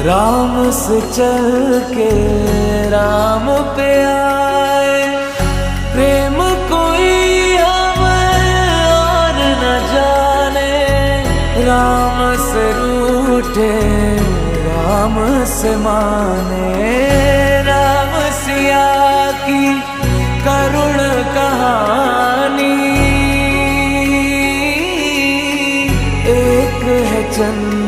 राम से चल के राम पे आए। प्रेम कोई हमें और न जाने, राम से रूठे राम से माने। राम सिया की करुण कहानी, एक है चंद